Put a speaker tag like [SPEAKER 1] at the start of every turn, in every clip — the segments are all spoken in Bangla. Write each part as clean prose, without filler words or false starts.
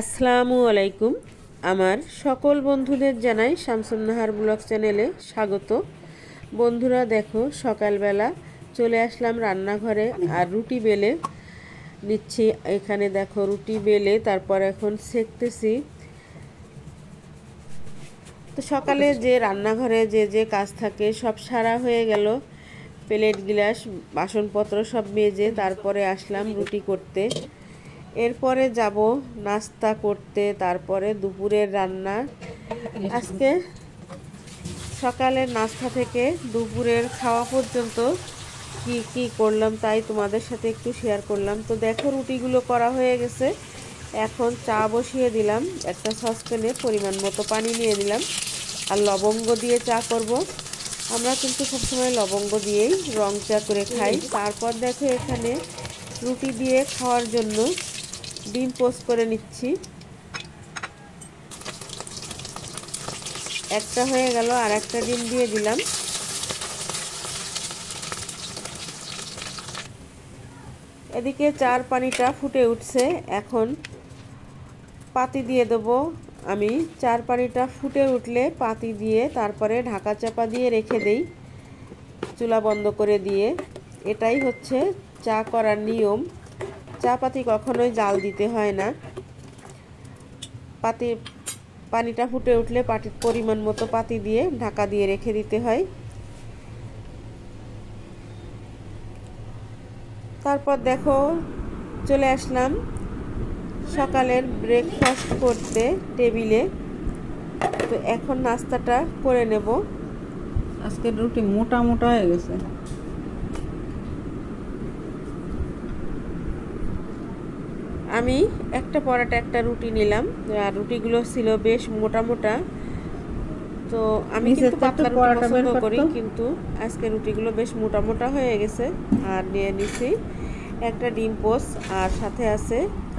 [SPEAKER 1] আসসালামু আলাইকুম। আমার সকল বন্ধুদের জানাই শামসুন নাহার ব্লগ চ্যানেলে স্বাগত। বন্ধুরা দেখো, সকালবেলা চলে আসলাম রান্নাঘরে আর রুটি বেলে নিচ্ছি। এখানে দেখো রুটি বেলে তারপর এখন সেঁকতেছি। তো সকালে যে রান্নাঘরে যে কাজ থাকে সব সারা হয়ে গেল। প্লেট গ্লাস বাসনপত্র সব মেজে তারপরে আসলাম রুটি করতে। এরপরে যাব নাস্তা করতে, তারপরে দুপুরের রান্না। আজকে সকালের নাস্তা থেকে দুপুরের খাওয়া পর্যন্ত কি কি করলাম তাই তোমাদের সাথে একটু শেয়ার করলাম। তো দেখো রুটিগুলো করা হয়ে গেছে। এখন চা বসিয়ে দিলাম, একটা সসপ্যানে পরিমাণ মতো পানি নিয়ে দিলাম আর লবঙ্গ দিয়ে চা করব। আমরা কিন্তু সবসময় লবঙ্গ দিয়েই রং চা করে খাই। তারপর দেখো এখানে রুটি দিয়ে খাওয়ার জন্য ডিম পোস্ট করে নিচ্ছি। একটা হয়ে গেল, আর একটা ডিম দিয়ে দিলাম। এদিকে চার পানিটা ফুটে উঠছে, এখন পাতি দিয়ে দেবো আমি। চার পানিটা ফুটে উঠলে পাতি দিয়ে তারপরে ঢাকা চাপা দিয়ে রেখে দেই, চুলা বন্ধ করে দিয়ে। এটাই হচ্ছে চা করার নিয়ম। চা পাতি কখনোই জাল দিতে হয় না। পানিটা ফুটে উঠলে পরিমাণ মতো পাতি দিয়ে ঢাকা দিয়ে রেখে দিতে হয়। তারপর দেখো চলে আসলাম সকালের ব্রেকফাস্ট করতে টেবিলে। তো এখন নাস্তাটা করে নেব।
[SPEAKER 2] আজকের রুটি মোটা মোটা হয়ে গেছে।
[SPEAKER 1] আমি একটা পরাটা একটা রুটি নিলাম, আর রুটিগুলো ছিল বেশ মোটা মোটা। তো আমি কিন্তু পাতলা রুটি পছন্দ করি, কিন্তু আজকে রুটিগুলো বেশ মোটা মোটা হয়ে গেছে। আর নিয়ে নিছি একটা ডিম পোস্ট, আর সাথে আছে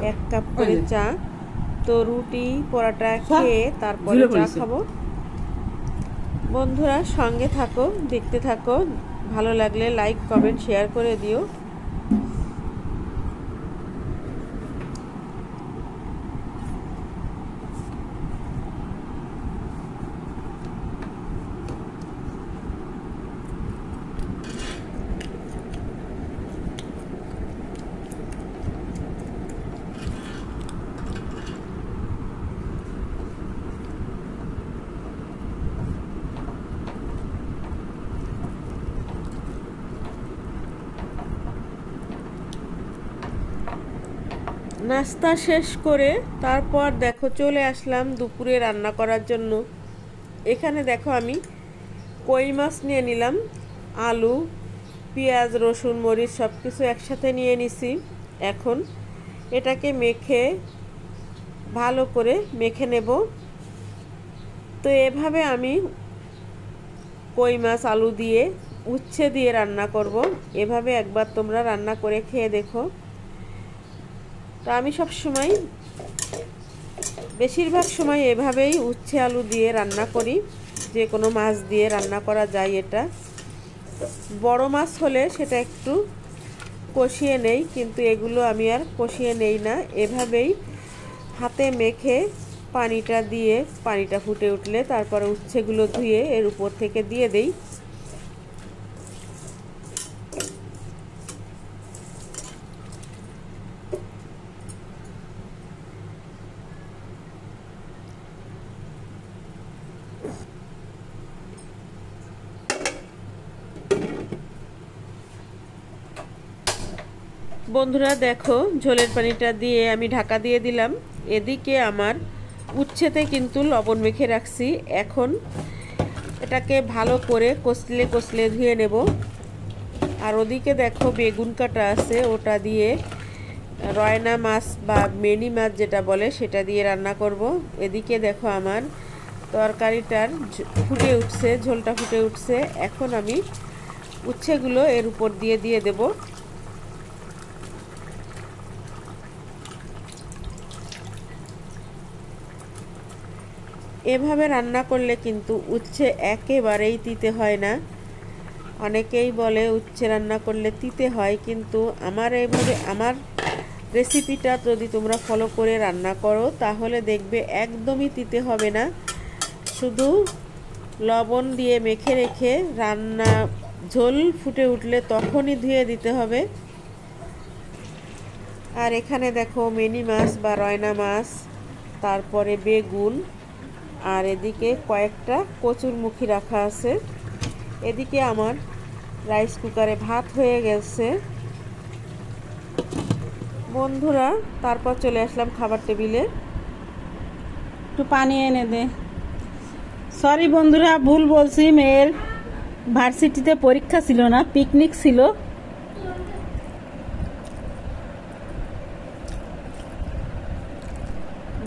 [SPEAKER 1] 1 কাপ করে চা। তো রুটি পরাটা খেয়ে তারপরে চা খাবো। বন্ধুরা সঙ্গে থাকো, দেখতে থাকো। ভালো লাগলে লাইক কমেন্ট শেয়ার করে দিও। নাস্তা শেষ করে তারপর দেখো চলে আসলাম দুপুরে রান্না করার জন্য। এখানে দেখো আমি কই মাছ নিয়ে নিলাম, আলু, পেঁয়াজ, রসুন, মরিচ সব কিছু একসাথে নিয়ে নিছি। এখন এটাকে ভালো করে মেখে নেব। তো এভাবে আমি কই মাছ আলু দিয়ে উচ্ছে দিয়ে রান্না করব। এভাবে একবার তোমরা রান্না করে খেয়ে দেখো। তো আমি বেশিরভাগ সময় এভাবেই উচ্ছে আলু দিয়ে রান্না করি। যে কোনো মাছ দিয়ে রান্না করা যায় এটা। বড় মাছ হলে সেটা একটু কষিয়ে নেই, কিন্তু এগুলো আমি আর কষিয়ে নেই না। এভাবেই হাতে মেখে পানিটা ফুটে উঠলে তারপরে উচ্ছেগুলো ধুয়ে এর উপর থেকে দিয়ে দেই। বন্ধুরা দেখো ঝোলের পানিটা দিয়ে আমি ঢাকা দিয়ে দিলাম। এদিকে আমার উচ্ছেতে কিন্তু লবণ মেখে রাখছি। এখন এটাকে ভালো করে কষলে ধুয়ে নেব। আর ওদিকে দেখো বেগুন কাটা আছে, ওটা দিয়ে রয়না মাছ বা মেনি মাছ যেটা বলে সেটা দিয়ে রান্না করব। এদিকে দেখো আমার তরকারিটার ফুটে উঠছে, ঝোলটা ফুটে উঠছে। এখন আমি উচ্ছেগুলো এর উপর দিয়ে দেব। এভাবে রান্না করলে কিন্তু উচ্ছে একেবারেই তিতে হয় না। অনেকেই বলে উচ্ছে রান্না করলে তিতে হয়, কিন্তু আমার রেসিপিটা যদি তোমরা ফলো করে রান্না করো তাহলে দেখবে একদমই তিতে হবে না। শুধু লবণ দিয়ে মেখে রেখে রান্না ঝোল ফুটে উঠলে তখনই ধুয়ে দিতে হবে। আর এখানে দেখো মিনি মাছ বা রয়না মাছ, তারপরে বেগুন, আর এদিকে কয়েকটা কচুরমুখী রাখা আছে। এদিকে আমার রাইস কুকারে ভাত হয়ে গেছে বন্ধুরা। তারপর চলে আসলাম খাবার টেবিলে।
[SPEAKER 2] একটু পানি এনে দে। সরি বন্ধুরা, ভুল বলছি, মেয়ের ভার্সিটিতে পরীক্ষা ছিল না, পিকনিক ছিল।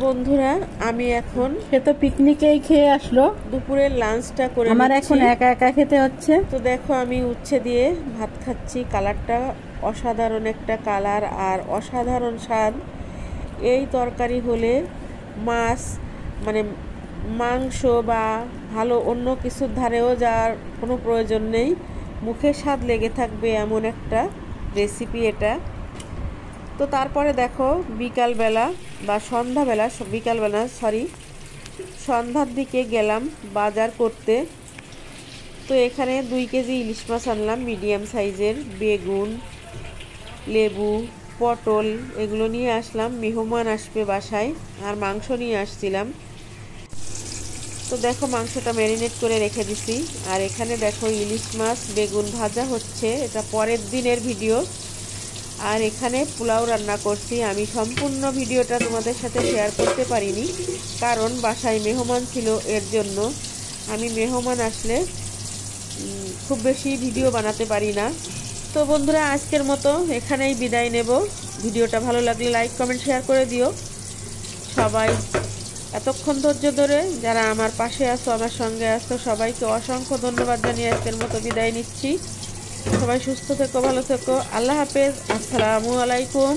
[SPEAKER 1] বন্ধুরা আমি এখন
[SPEAKER 2] সে তো পিকনিকেই খেয়ে আসলো,
[SPEAKER 1] দুপুরের লাঞ্চটা করে
[SPEAKER 2] আমার
[SPEAKER 1] নিচ্ছি।
[SPEAKER 2] এখন একা একা খেতে হচ্ছে।
[SPEAKER 1] তো দেখো আমি উচ্ছে দিয়ে ভাত খাচ্ছি। কালারটা অসাধারণ একটা কালার আর অসাধারণ স্বাদ। এই তরকারি হলে মাছ মানে মাংস বা ভালো অন্য কিছুর ধারেও যাওয়ার কোনো প্রয়োজন নেই, মুখে স্বাদ লেগে থাকবে এমন একটা রেসিপি এটা। তো তারপরে দেখো বিকালবেলা বা সন্ধ্যাবেলা, সন্ধ্যার দিকে গেলাম বাজার করতে। তো এখানে 2 কেজি ইলিশ মাছ আনলাম মিডিয়াম সাইজের, বেগুন, লেবু, পটল এগুলো নিয়ে আসলাম। মেহমান আসবে বাসায়, আর মাংস নিয়ে আসছিলাম। তো দেখো মাংসটা ম্যারিনেট করে রেখে দিছি। আর এখানে দেখো ইলিশ মাছ বেগুন ভাজা হচ্ছে, এটা পরের দিনের ভিডিও। আর এখানে পোলাও রান্না করছি। আমি সম্পূর্ণ ভিডিওটা তোমাদের সাথে শেয়ার করতে পারিনি, কারণ বাসায় মেহমান ছিল, এর জন্য আমি মেহমান আসলে খুব বেশি ভিডিও বানাতে পারি না। তো বন্ধুরা আজকের মতো এখানেই বিদায় নেব। ভিডিওটা ভালো লাগলে লাইক কমেন্ট শেয়ার করে দিও। সবাই এতক্ষণ ধৈর্য ধরে যারা আমার পাশে আছো, আমার সঙ্গে আছো, সবাইকে অসংখ্য ধন্যবাদ জানিয়ে আজকের মতো বিদায় নিচ্ছি। সবাই সুস্থ থেকো, ভালো থেকো, আল্লাহ হাফেজ, আসসালামু আলাইকুম।